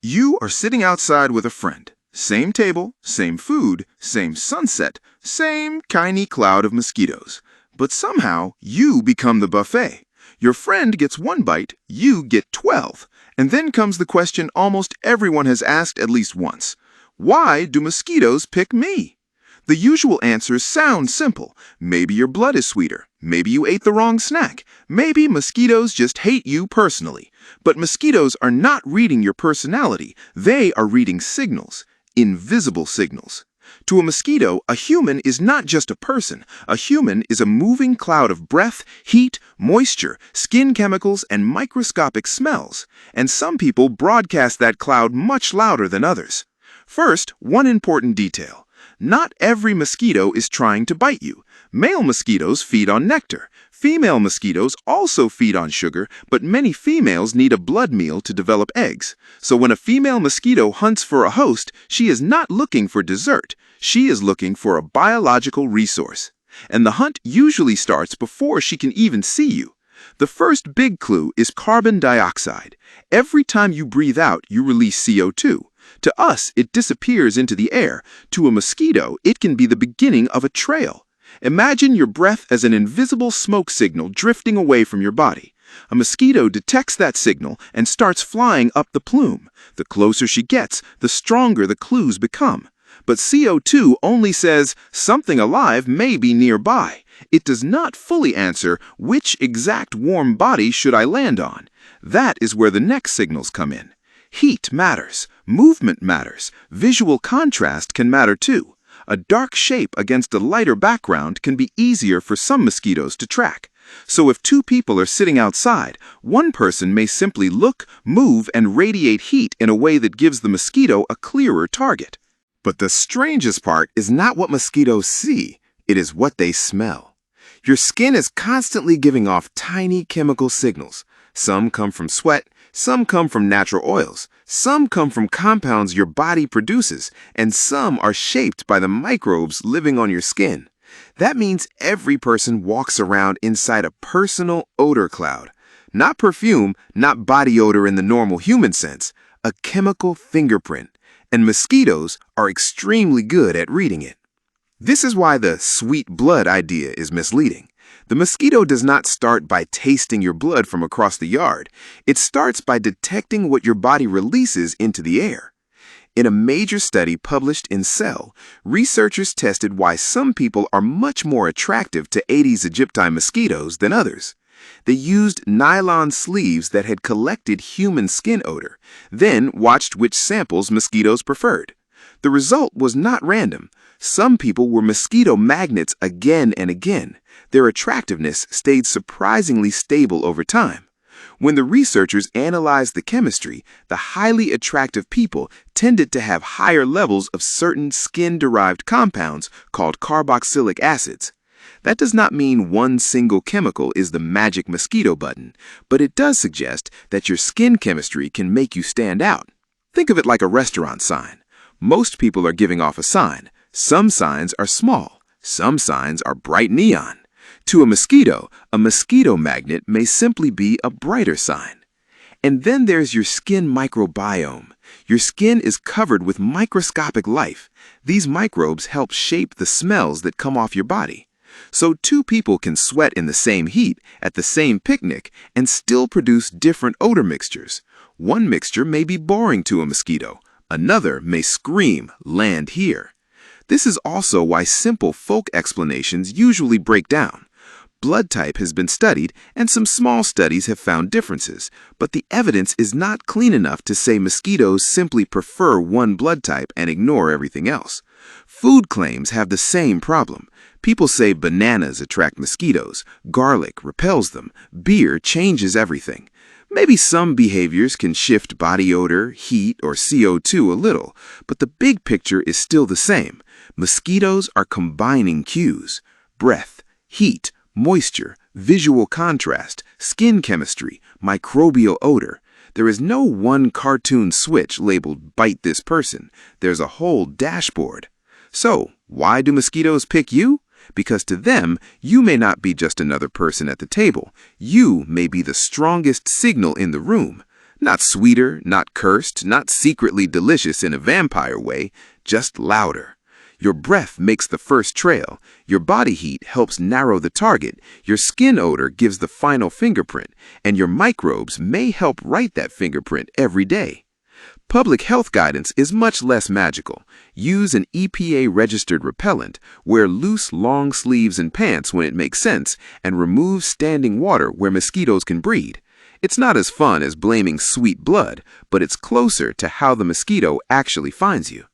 You are sitting outside with a friend. Same table, same food, same sunset, same tiny cloud of mosquitoes. But somehow, you become the buffet. Your friend gets one bite, you get 12. And then comes the question almost everyone has asked at least once. Why do mosquitoes pick me? The usual answers sound simple. Maybe your blood is sweeter. Maybe you ate the wrong snack. Maybe mosquitoes just hate you personally. But mosquitoes are not reading your personality. They are reading signals, invisible signals. To a mosquito, a human is not just a person. A human is a moving cloud of breath, heat, moisture, skin chemicals, and microscopic smells. And some people broadcast that cloud much louder than others. First, one important detail. Not every mosquito is trying to bite you. Male mosquitoes feed on nectar. Female mosquitoes also feed on sugar, but many females need a blood meal to develop eggs. So when a female mosquito hunts for a host, she is not looking for dessert. She is looking for a biological resource. And the hunt usually starts before she can even see you. The first big clue is carbon dioxide. Every time you breathe out, you release CO2. To us, it disappears into the air. To a mosquito, it can be the beginning of a trail. Imagine your breath as an invisible smoke signal drifting away from your body. A mosquito detects that signal and starts flying up the plume. The closer she gets, the stronger the clues become. But CO2 only says something alive may be nearby. It does not fully answer which exact warm body should I land on. That is where the next signals come in. Heat matters. Movement matters. Visual contrast can matter too. A dark shape against a lighter background can be easier for some mosquitoes to track. So if two people are sitting outside, one person may simply look, move, and radiate heat in a way that gives the mosquito a clearer target. But the strangest part is not what mosquitoes see, it is what they smell. Your skin is constantly giving off tiny chemical signals. Some come from sweat, some come from natural oils, some come from compounds your body produces, and some are shaped by the microbes living on your skin. That means every person walks around inside a personal odor cloud. Not perfume, not body odor in the normal human sense, a chemical fingerprint. And mosquitoes are extremely good at reading it. This is why the sweet blood idea is misleading. The mosquito does not start by tasting your blood from across the yard. It starts by detecting what your body releases into the air. In a major study published in Cell, researchers tested why some people are much more attractive to Aedes aegypti mosquitoes than others. They used nylon sleeves that had collected human skin odor, then watched which samples mosquitoes preferred. The result was not random. Some people were mosquito magnets again and again. Their attractiveness stayed surprisingly stable over time. When the researchers analyzed the chemistry, the highly attractive people tended to have higher levels of certain skin-derived compounds called carboxylic acids. That does not mean one single chemical is the magic mosquito button, but it does suggest that your skin chemistry can make you stand out. Think of it like a restaurant sign. Most people are giving off a sign. Some signs are small. Some signs are bright neon. To a mosquito magnet may simply be a brighter sign. And then there's your skin microbiome. Your skin is covered with microscopic life. These microbes help shape the smells that come off your body. So two people can sweat in the same heat at the same picnic and still produce different odor mixtures. One mixture may be boring to a mosquito. Another may scream, "Land here." This is also why simple folk explanations usually break down. Blood type has been studied, and some small studies have found differences, but the evidence is not clean enough to say mosquitoes simply prefer one blood type and ignore everything else. Food claims have the same problem. People say bananas attract mosquitoes, garlic repels them, beer changes everything. Maybe some behaviors can shift body odor, heat, or CO2 a little, but the big picture is still the same. Mosquitoes are combining cues: breath, heat, moisture, visual contrast, skin chemistry, microbial odor. There is no one cartoon switch labeled "bite this person." There's a whole dashboard. So, why do mosquitoes pick you? Because to them, you may not be just another person at the table. You may be the strongest signal in the room. Not sweeter, not cursed, not secretly delicious in a vampire way, just louder. Your breath makes the first trail, your body heat helps narrow the target, your skin odor gives the final fingerprint, and your microbes may help write that fingerprint every day. Public health guidance is much less magical. Use an EPA-registered repellent, wear loose, long sleeves and pants when it makes sense, and remove standing water where mosquitoes can breed. It's not as fun as blaming sweet blood, but it's closer to how the mosquito actually finds you.